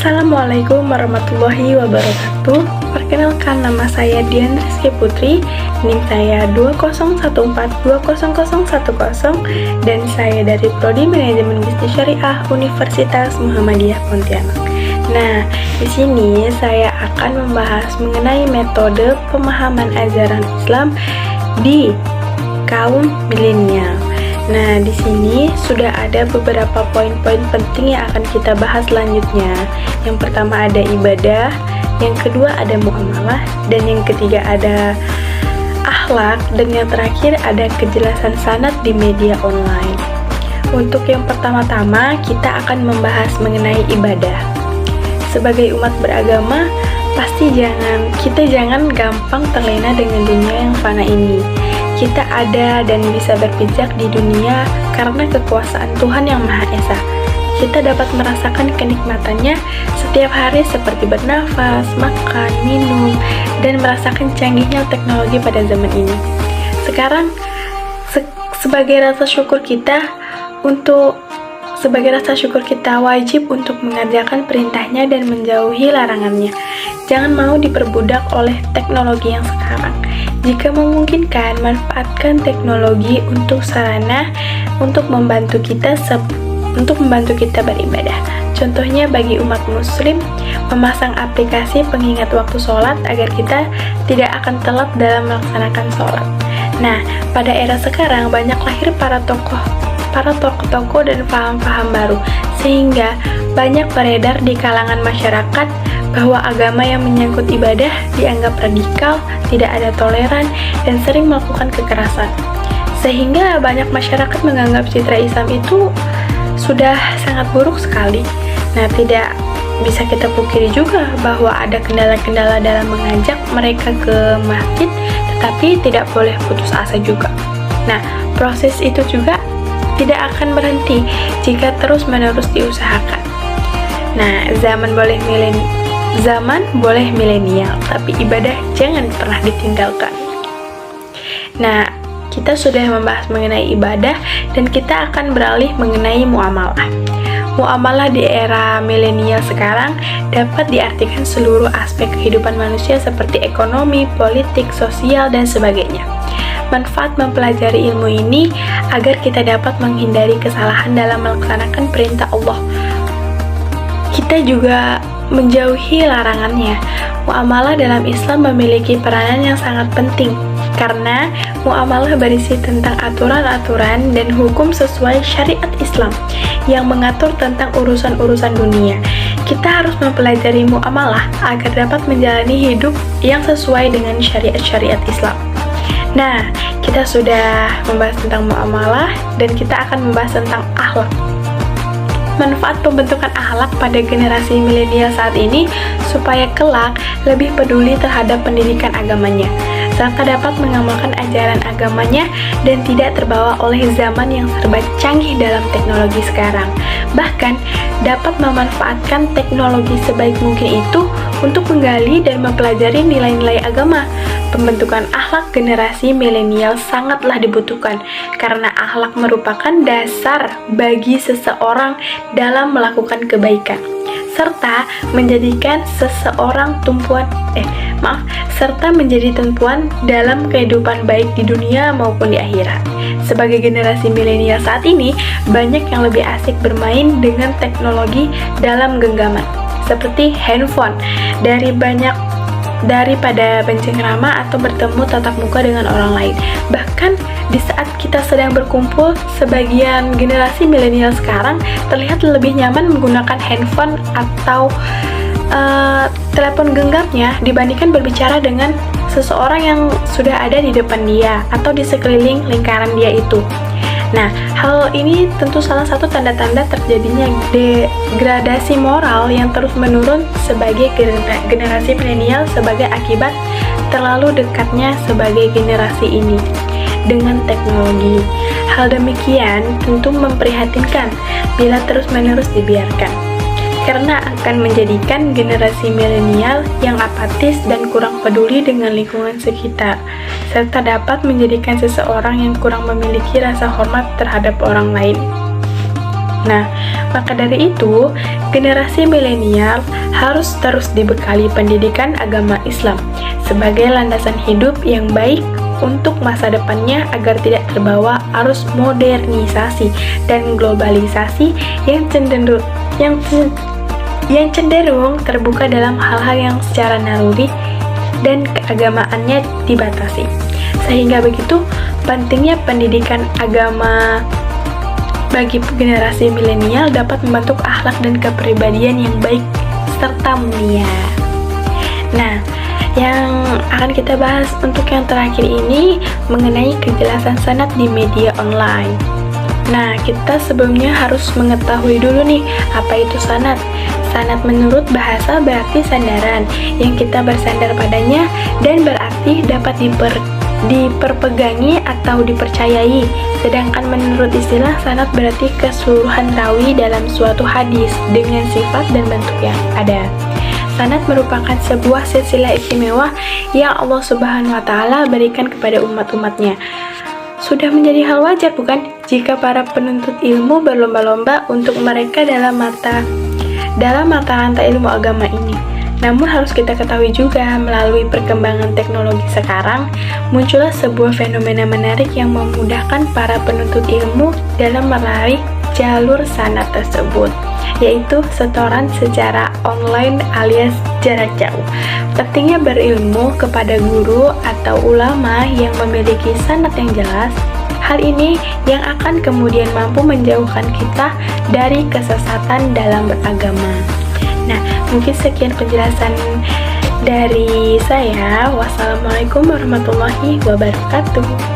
Assalamualaikum warahmatullahi wabarakatuh. Perkenalkan, nama saya Dian Rizky Putri, NIM saya 201420010 dan saya dari Prodi Manajemen Bisnis Syariah Universitas Muhammadiyah Pontianak. Nah, di sini saya akan membahas mengenai metode pemahaman ajaran Islam di kaum milenial. Nah, di sini sudah ada beberapa poin-poin penting yang akan kita bahas selanjutnya. Yang pertama ada ibadah, yang kedua ada muamalah, dan yang ketiga ada akhlak, dan yang terakhir ada kejelasan sanad di media online. Untuk yang pertama-tama, kita akan membahas mengenai ibadah. Sebagai umat beragama, kita jangan gampang terlena dengan dunia yang fana ini. Kita ada dan bisa berpijak di dunia karena kekuasaan Tuhan yang Maha Esa. Kita dapat merasakan kenikmatannya setiap hari seperti bernafas, makan, minum, dan merasakan canggihnya teknologi pada zaman ini. Sekarang, sebagai rasa syukur kita wajib untuk mengerjakan perintahnya dan menjauhi larangannya. Jangan mau diperbudak oleh teknologi yang sekarang. Jika memungkinkan, manfaatkan teknologi untuk sarana untuk membantu kita beribadah. Contohnya bagi umat muslim, memasang aplikasi pengingat waktu sholat agar kita tidak akan telat dalam melaksanakan sholat. Nah, pada era sekarang banyak lahir para tokoh dan paham-paham baru, sehingga banyak beredar di kalangan masyarakat bahwa agama yang menyangkut ibadah dianggap radikal, tidak ada toleran, dan sering melakukan kekerasan. Sehingga banyak masyarakat menganggap citra Islam itu sudah sangat buruk sekali. Nah, tidak bisa kita pungkiri juga bahwa ada kendala-kendala dalam mengajak mereka ke masjid, tetapi tidak boleh putus asa juga. Nah, proses itu juga tidak akan berhenti jika terus-menerus diusahakan. Nah, zaman boleh milenial, tapi ibadah jangan pernah ditinggalkan. Nah, kita sudah membahas mengenai ibadah dan kita akan beralih mengenai muamalah. Muamalah di era milenial sekarang dapat diartikan seluruh aspek kehidupan manusia seperti ekonomi, politik, sosial, dan sebagainya. Manfaat mempelajari ilmu ini agar kita dapat menghindari kesalahan dalam melaksanakan perintah Allah. Kita juga menjauhi larangannya. Muamalah dalam Islam memiliki peranan yang sangat penting karena muamalah berisi tentang aturan-aturan dan hukum sesuai syariat Islam yang mengatur tentang urusan-urusan dunia. Kita harus mempelajari muamalah agar dapat menjalani hidup yang sesuai dengan syariat-syariat Islam. Nah, kita sudah membahas tentang muamalah dan kita akan membahas tentang akhlak. Manfaat pembentukan akhlak pada generasi milenial saat ini supaya kelak lebih peduli terhadap pendidikan agamanya, serta dapat mengamalkan ajaran agamanya dan tidak terbawa oleh zaman yang serba canggih dalam teknologi sekarang. Bahkan, dapat memanfaatkan teknologi sebaik mungkin itu untuk menggali dan mempelajari nilai-nilai agama. Pembentukan akhlak generasi milenial sangatlah dibutuhkan karena akhlak merupakan dasar bagi seseorang dalam melakukan kebaikan serta menjadi tumpuan dalam kehidupan baik di dunia maupun di akhirat. Sebagai generasi milenial saat ini, banyak yang lebih asik bermain dengan teknologi dalam genggaman seperti handphone daripada bercengkrama atau bertemu tatap muka dengan orang lain. Bahkan di saat kita sedang berkumpul, sebagian generasi milenial sekarang terlihat lebih nyaman menggunakan handphone atau telepon genggamnya dibandingkan berbicara dengan seseorang yang sudah ada di depan dia atau di sekeliling lingkaran dia itu. Nah, hal ini tentu salah satu tanda-tanda terjadinya degradasi moral yang terus menurun sebagai generasi milenial sebagai akibat terlalu dekatnya sebagai generasi ini dengan teknologi. Hal demikian tentu memprihatinkan bila terus-menerus dibiarkan, karena akan menjadikan generasi milenial yang apatis dan kurang peduli dengan lingkungan sekitar, serta dapat menjadikan seseorang yang kurang memiliki rasa hormat terhadap orang lain. Nah, maka dari itu, generasi milenial harus terus dibekali pendidikan agama Islam sebagai landasan hidup yang baik untuk masa depannya agar tidak terbawa arus modernisasi dan globalisasi yang cenderung terbuka dalam hal-hal yang secara naluri dan keagamaannya dibatasi. Sehingga begitu pentingnya pendidikan agama bagi generasi milenial dapat membentuk akhlak dan kepribadian yang baik serta mulia. Nah, yang akan kita bahas untuk yang terakhir ini mengenai kejelasan sanad di media online. Nah, kita sebelumnya harus mengetahui dulu nih, apa itu sanad. Sanad menurut bahasa berarti sandaran yang kita bersandar padanya dan berarti dapat diperpegangi atau dipercayai. Sedangkan menurut istilah, sanad berarti keseluruhan rawi dalam suatu hadis dengan sifat dan bentuk yang ada. Sanad merupakan sebuah silsilah istimewa yang Allah Subhanahu wa Ta'ala berikan kepada umat-umatnya. Sudah menjadi hal wajar, bukan, jika para penuntut ilmu berlomba-lomba untuk mereka dalam mata rantai ilmu agama ini. Namun harus kita ketahui juga, melalui perkembangan teknologi sekarang, muncullah sebuah fenomena menarik yang memudahkan para penuntut ilmu dalam meraih jalur sanad tersebut, yaitu setoran secara online alias jarak jauh. Pentingnya berilmu kepada guru atau ulama yang memiliki sanad yang jelas. Hal ini yang akan kemudian mampu menjauhkan kita dari kesesatan dalam beragama. Nah, mungkin sekian penjelasan dari saya. Wassalamualaikum warahmatullahi wabarakatuh.